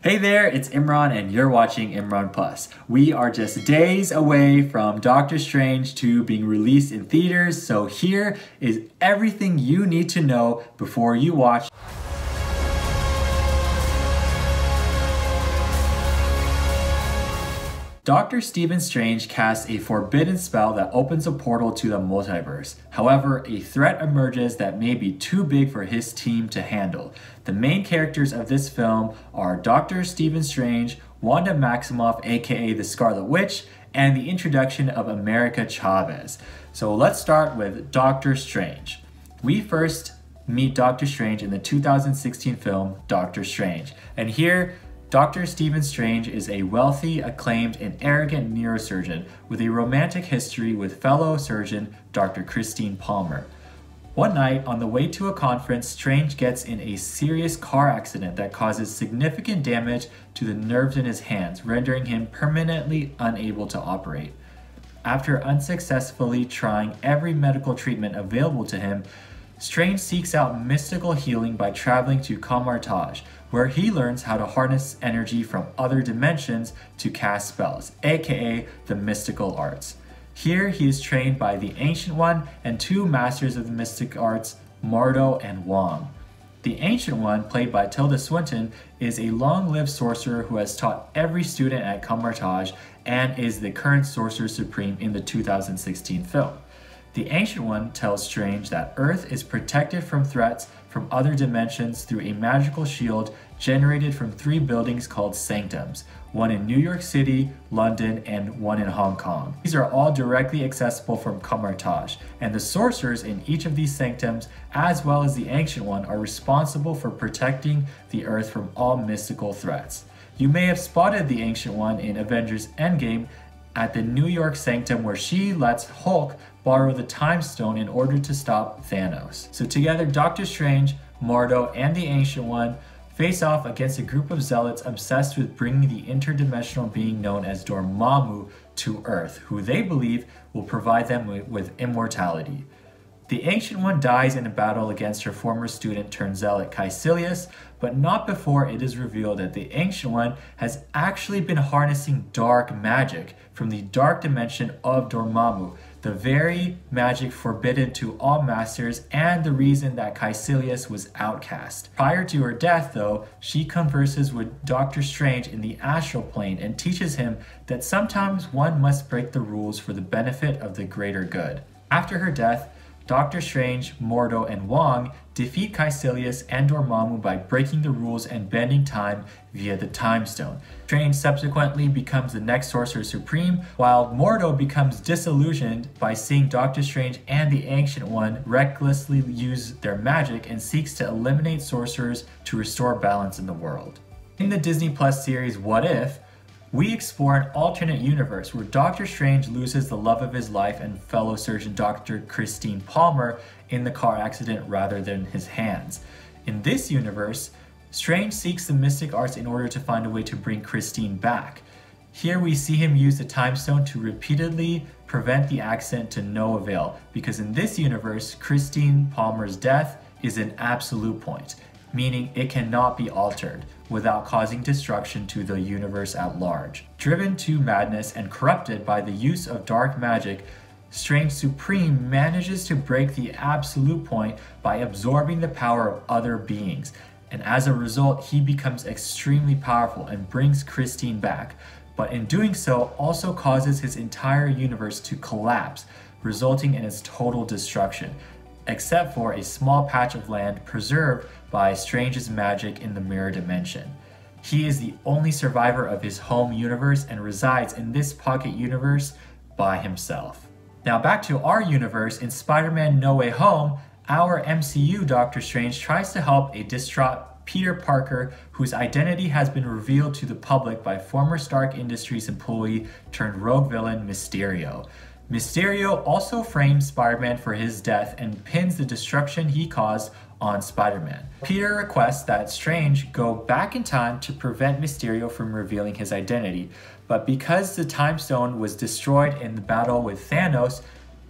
Hey there, it's Imran and you're watching Imran Plus. We are just days away from Doctor Strange 2 being released in theaters, so here is everything you need to know before you watch. Dr. Stephen Strange casts a forbidden spell that opens a portal to the multiverse. However, a threat emerges that may be too big for his team to handle. The main characters of this film are Dr. Stephen Strange, Wanda Maximoff aka the Scarlet Witch, and the introduction of America Chavez. So let's start with Doctor Strange. We first meet Doctor Strange in the 2016 film Doctor Strange, and here Dr. Stephen Strange is a wealthy, acclaimed, and arrogant neurosurgeon with a romantic history with fellow surgeon Dr. Christine Palmer. One night, on the way to a conference, Strange gets in a serious car accident that causes significant damage to the nerves in his hands, rendering him permanently unable to operate. After unsuccessfully trying every medical treatment available to him, Strange seeks out mystical healing by traveling to Kamar-Taj, where he learns how to harness energy from other dimensions to cast spells, aka the mystical arts. Here he is trained by the Ancient One and two masters of the mystic arts, Mordo and Wong. The Ancient One, played by Tilda Swinton, is a long-lived sorcerer who has taught every student at Kamar-Taj and is the current Sorcerer Supreme in the 2016 film. The Ancient One tells Strange that Earth is protected from threats from other dimensions through a magical shield generated from three buildings called sanctums, one in New York City, London, and one in Hong Kong. These are all directly accessible from Kamar-Taj, and the sorcerers in each of these sanctums, as well as the Ancient One, are responsible for protecting the Earth from all mystical threats. You may have spotted the Ancient One in Avengers Endgame at the New York Sanctum, where she lets Hulk borrow the Time Stone in order to stop Thanos. So together, Doctor Strange, Mordo, and the Ancient One face off against a group of zealots obsessed with bringing the interdimensional being known as Dormammu to Earth, who they believe will provide them with immortality. The Ancient One dies in a battle against her former student turned zealot Caecilius, but not before it is revealed that the Ancient One has actually been harnessing dark magic from the dark dimension of Dormammu, the very magic forbidden to all masters and the reason that Caecilius was outcast. Prior to her death, though, she converses with Doctor Strange in the astral plane and teaches him that sometimes one must break the rules for the benefit of the greater good. After her death, Doctor Strange, Mordo, and Wong defeat Caecilius and Dormammu by breaking the rules and bending time via the Time Stone. Strange subsequently becomes the next Sorcerer Supreme, while Mordo becomes disillusioned by seeing Doctor Strange and the Ancient One recklessly use their magic and seeks to eliminate sorcerers to restore balance in the world. In the Disney Plus series What If?, we explore an alternate universe where Doctor Strange loses the love of his life and fellow surgeon Dr. Christine Palmer in the car accident rather than his hands. In this universe, Strange seeks the mystic arts in order to find a way to bring Christine back. Here we see him use the Time Stone to repeatedly prevent the accident to no avail, because in this universe, Christine Palmer's death is an absolute point, meaning it cannot be altered without causing destruction to the universe at large. Driven to madness and corrupted by the use of dark magic, Strange Supreme manages to break the absolute point by absorbing the power of other beings, and as a result, he becomes extremely powerful and brings Christine back, but in doing so also causes his entire universe to collapse, resulting in its total destruction, except for a small patch of land preserved by Strange's magic in the mirror dimension. He is the only survivor of his home universe and resides in this pocket universe by himself. Now back to our universe, in Spider-Man No Way Home, our MCU Doctor Strange tries to help a distraught Peter Parker, whose identity has been revealed to the public by former Stark Industries employee turned rogue villain Mysterio. Mysterio also frames Spider-Man for his death and pins the destruction he caused on Spider-Man. Peter requests that Strange go back in time to prevent Mysterio from revealing his identity, but because the Time Stone was destroyed in the battle with Thanos,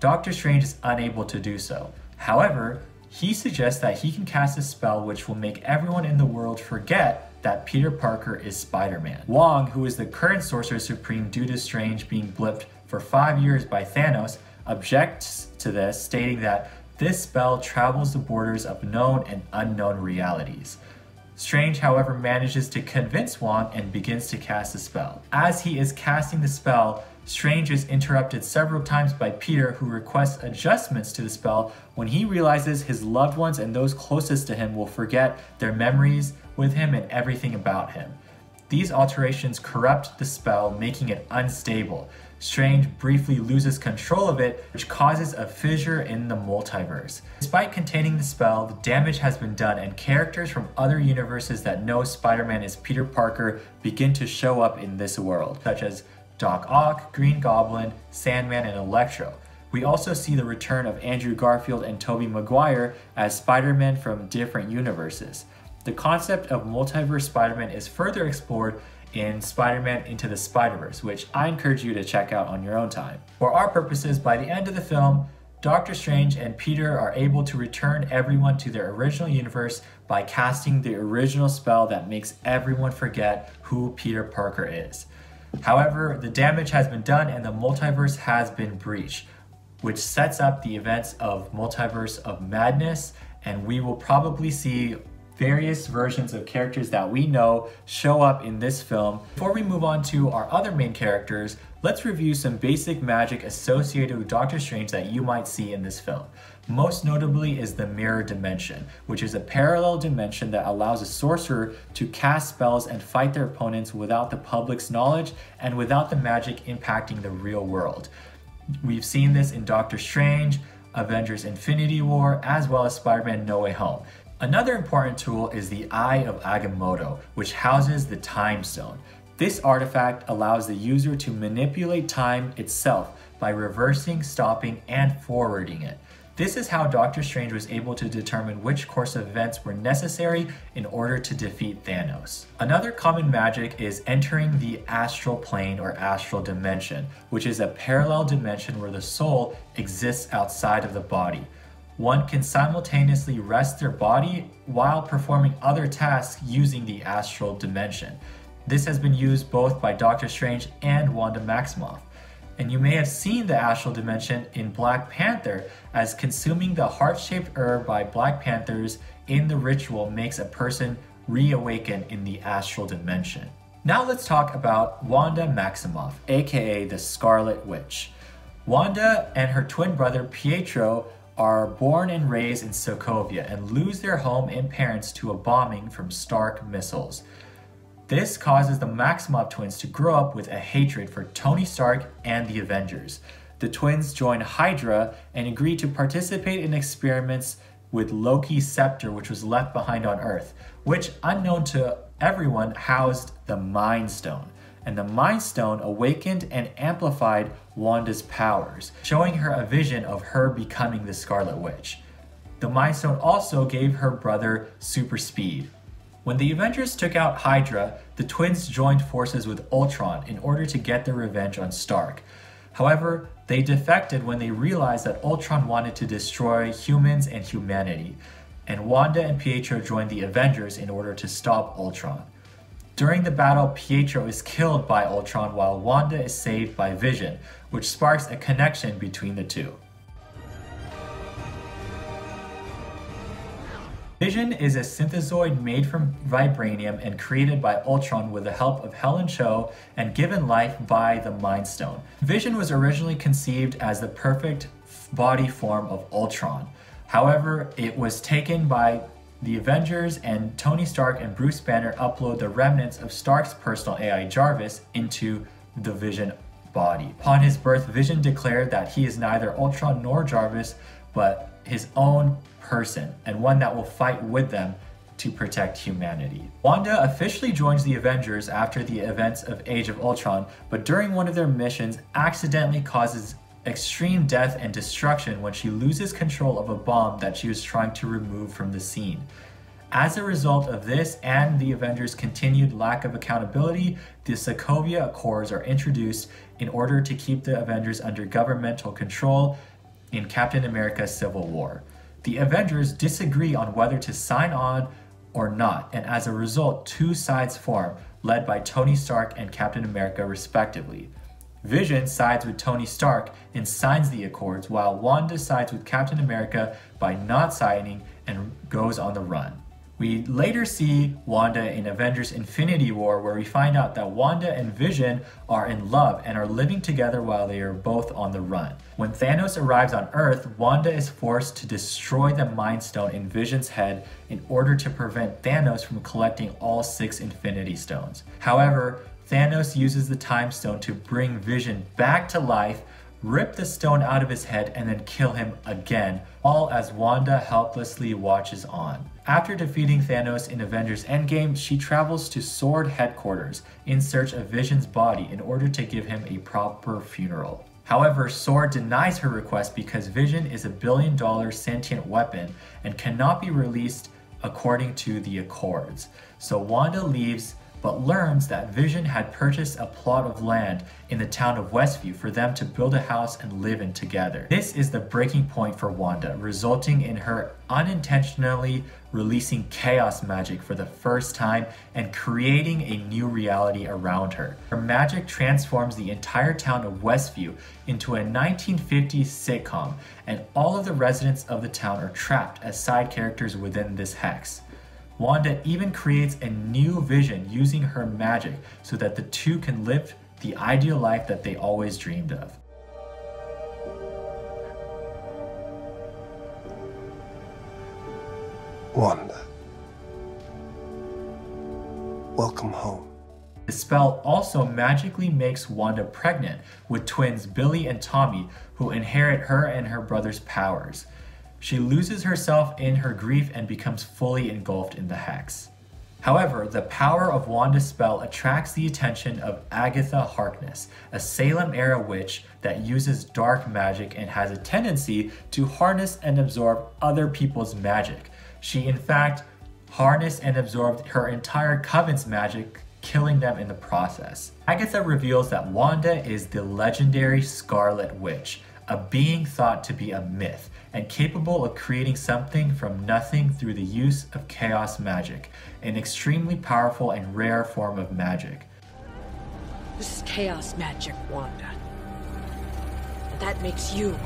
Doctor Strange is unable to do so. However, he suggests that he can cast a spell which will make everyone in the world forget that Peter Parker is Spider-Man. Wong, who is the current Sorcerer Supreme due to Strange being blipped for 5 years by Thanos, objects to this, stating that this spell travels the borders of known and unknown realities. Strange, however, manages to convince Wong and begins to cast the spell. As he is casting the spell, Strange is interrupted several times by Peter, who requests adjustments to the spell when he realizes his loved ones and those closest to him will forget their memories with him and everything about him. These alterations corrupt the spell, making it unstable. Strange briefly loses control of it, which causes a fissure in the multiverse. Despite containing the spell, the damage has been done, and characters from other universes that know Spider-Man is Peter Parker begin to show up in this world, such as Doc Ock, Green Goblin, Sandman, and Electro. We also see the return of Andrew Garfield and Tobey Maguire as Spider-Man from different universes. The concept of multiverse Spider-Man is further explored in Spider-Man Into the Spider-Verse, which I encourage you to check out on your own time. For our purposes, by the end of the film, Doctor Strange and Peter are able to return everyone to their original universe by casting the original spell that makes everyone forget who Peter Parker is. However, the damage has been done and the multiverse has been breached, which sets up the events of Multiverse of Madness, and we will probably see various versions of characters that we know show up in this film. Before we move on to our other main characters, let's review some basic magic associated with Doctor Strange that you might see in this film. Most notably is the Mirror Dimension, which is a parallel dimension that allows a sorcerer to cast spells and fight their opponents without the public's knowledge and without the magic impacting the real world. We've seen this in Doctor Strange, Avengers Infinity War, as well as Spider-Man No Way Home. Another important tool is the Eye of Agamotto, which houses the Time Stone. This artifact allows the user to manipulate time itself by reversing, stopping, and forwarding it. This is how Doctor Strange was able to determine which course of events were necessary in order to defeat Thanos. Another common magic is entering the astral plane or astral dimension, which is a parallel dimension where the soul exists outside of the body. One can simultaneously rest their body while performing other tasks using the astral dimension. This has been used both by Doctor Strange and Wanda Maximoff. And you may have seen the astral dimension in Black Panther, as consuming the heart-shaped herb by Black Panthers in the ritual makes a person reawaken in the astral dimension. Now let's talk about Wanda Maximoff, aka the Scarlet Witch. Wanda and her twin brother Pietro are born and raised in Sokovia and lose their home and parents to a bombing from Stark missiles. This causes the Maximoff twins to grow up with a hatred for Tony Stark and the Avengers. The twins join Hydra and agree to participate in experiments with Loki's scepter, which was left behind on Earth, which, unknown to everyone, housed the Mind Stone. And the Mind Stone awakened and amplified Wanda's powers, showing her a vision of her becoming the Scarlet Witch. The Mind Stone also gave her brother super speed. When the Avengers took out Hydra, the twins joined forces with Ultron in order to get their revenge on Stark. However, they defected when they realized that Ultron wanted to destroy humans and humanity, and Wanda and Pietro joined the Avengers in order to stop Ultron. During the battle, Pietro is killed by Ultron while Wanda is saved by Vision, which sparks a connection between the two. Vision is a synthezoid made from vibranium and created by Ultron with the help of Helen Cho and given life by the Mind Stone. Vision was originally conceived as the perfect body form of Ultron. However, it was taken by the Avengers, and Tony Stark and Bruce Banner upload the remnants of Stark's personal AI Jarvis into the Vision body. Upon his birth, Vision declared that he is neither Ultron nor Jarvis, but his own person, and one that will fight with them to protect humanity. Wanda officially joins the Avengers after the events of Age of Ultron, but during one of their missions accidentally causes extreme death and destruction when she loses control of a bomb that she was trying to remove from the scene. As a result of this and the Avengers' continued lack of accountability, the Sokovia Accords are introduced in order to keep the Avengers under governmental control in Captain America's Civil War. The Avengers disagree on whether to sign on or not, and as a result, two sides form, led by Tony Stark and Captain America respectively. Vision sides with Tony Stark and signs the Accords, while Wanda sides with Captain America by not signing and goes on the run. We later see Wanda in Avengers Infinity War, where we find out that Wanda and Vision are in love and are living together while they are both on the run. When Thanos arrives on Earth, Wanda is forced to destroy the Mind Stone in Vision's head in order to prevent Thanos from collecting all 6 Infinity Stones. However, Thanos uses the Time Stone to bring Vision back to life, rip the stone out of his head, and then kill him again, all as Wanda helplessly watches on. After defeating Thanos in Avengers Endgame, she travels to SWORD headquarters in search of Vision's body in order to give him a proper funeral. However, SWORD denies her request because Vision is a billion-dollar sentient weapon and cannot be released according to the Accords. So Wanda leaves, but learns that Vision had purchased a plot of land in the town of Westview for them to build a house and live in together. This is the breaking point for Wanda, resulting in her unintentionally releasing chaos magic for the first time and creating a new reality around her. Her magic transforms the entire town of Westview into a 1950s sitcom, and all of the residents of the town are trapped as side characters within this hex. Wanda even creates a new Vision using her magic so that the two can live the ideal life that they always dreamed of. Wanda, welcome home. The spell also magically makes Wanda pregnant with twins Billy and Tommy, who inherit her and her brother's powers. She loses herself in her grief and becomes fully engulfed in the hex. However, the power of Wanda's spell attracts the attention of Agatha Harkness, a Salem-era witch that uses dark magic and has a tendency to harness and absorb other people's magic. She in fact harnessed and absorbed her entire coven's magic, killing them in the process. Agatha reveals that Wanda is the legendary Scarlet Witch, a being thought to be a myth, and capable of creating something from nothing through the use of chaos magic, an extremely powerful and rare form of magic. This is chaos magic, Wanda. And that makes you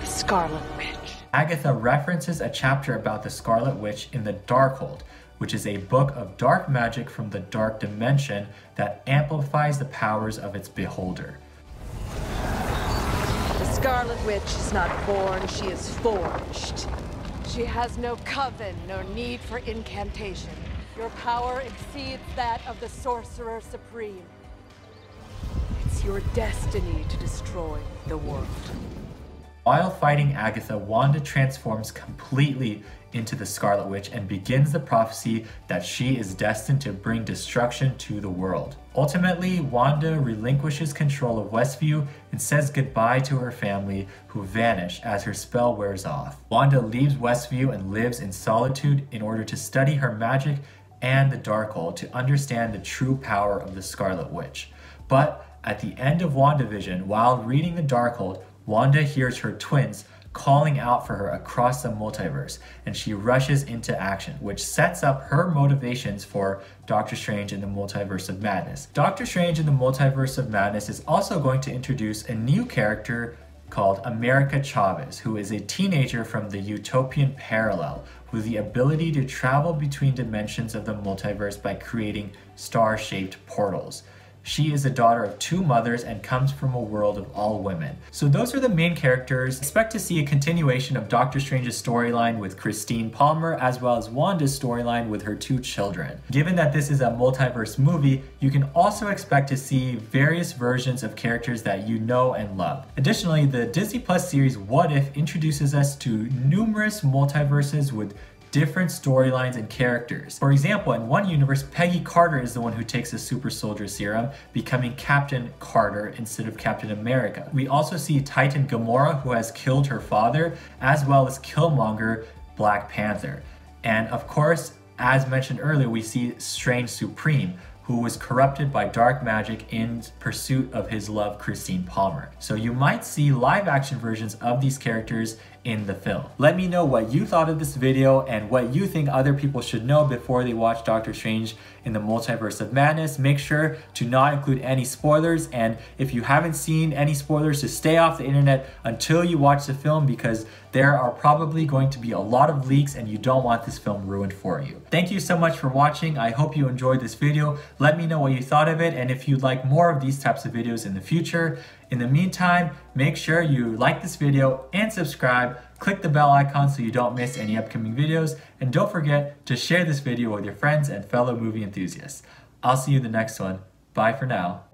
the Scarlet Witch. Agatha references a chapter about the Scarlet Witch in the Darkhold, which is a book of dark magic from the Dark Dimension that amplifies the powers of its beholder. The Scarlet Witch is not born, she is forged. She has no coven, no need for incantation. Your power exceeds that of the Sorcerer Supreme. It's your destiny to destroy the world. While fighting Agatha, Wanda transforms completely into the Scarlet Witch and begins the prophecy that she is destined to bring destruction to the world. Ultimately, Wanda relinquishes control of Westview and says goodbye to her family, who vanish as her spell wears off. Wanda leaves Westview and lives in solitude in order to study her magic and the Darkhold to understand the true power of the Scarlet Witch. But at the end of WandaVision, while reading the Darkhold, Wanda hears her twins calling out for her across the multiverse, and she rushes into action, which sets up her motivations for Doctor Strange in the Multiverse of Madness. Doctor Strange in the Multiverse of Madness is also going to introduce a new character called America Chavez, who is a teenager from the Utopian Parallel with the ability to travel between dimensions of the multiverse by creating star-shaped portals. She is the daughter of 2 mothers and comes from a world of all women. So those are the main characters. Expect to see a continuation of Doctor Strange's storyline with Christine Palmer, as well as Wanda's storyline with her 2 children. Given that this is a multiverse movie, you can also expect to see various versions of characters that you know and love. Additionally, the Disney Plus series What If introduces us to numerous multiverses with different storylines and characters. For example, in one universe, Peggy Carter is the one who takes the super soldier serum, becoming Captain Carter instead of Captain America. We also see Titan Gamora, who has killed her father, as well as Killmonger, Black Panther. And of course, as mentioned earlier, we see Strange Supreme, who was corrupted by dark magic in pursuit of his love, Christine Palmer. So you might see live action versions of these characters in the film. Let me know what you thought of this video and what you think other people should know before they watch Doctor Strange in the Multiverse of Madness. Make sure to not include any spoilers, and if you haven't seen any spoilers, to stay off the internet until you watch the film, because there are probably going to be a lot of leaks and you don't want this film ruined for you. Thank you so much for watching. I hope you enjoyed this video. Let me know what you thought of it, and if you'd like more of these types of videos in the future. In the meantime, make sure you like this video and subscribe. Click the bell icon so you don't miss any upcoming videos, and don't forget to share this video with your friends and fellow movie enthusiasts. I'll see you in the next one. Bye for now.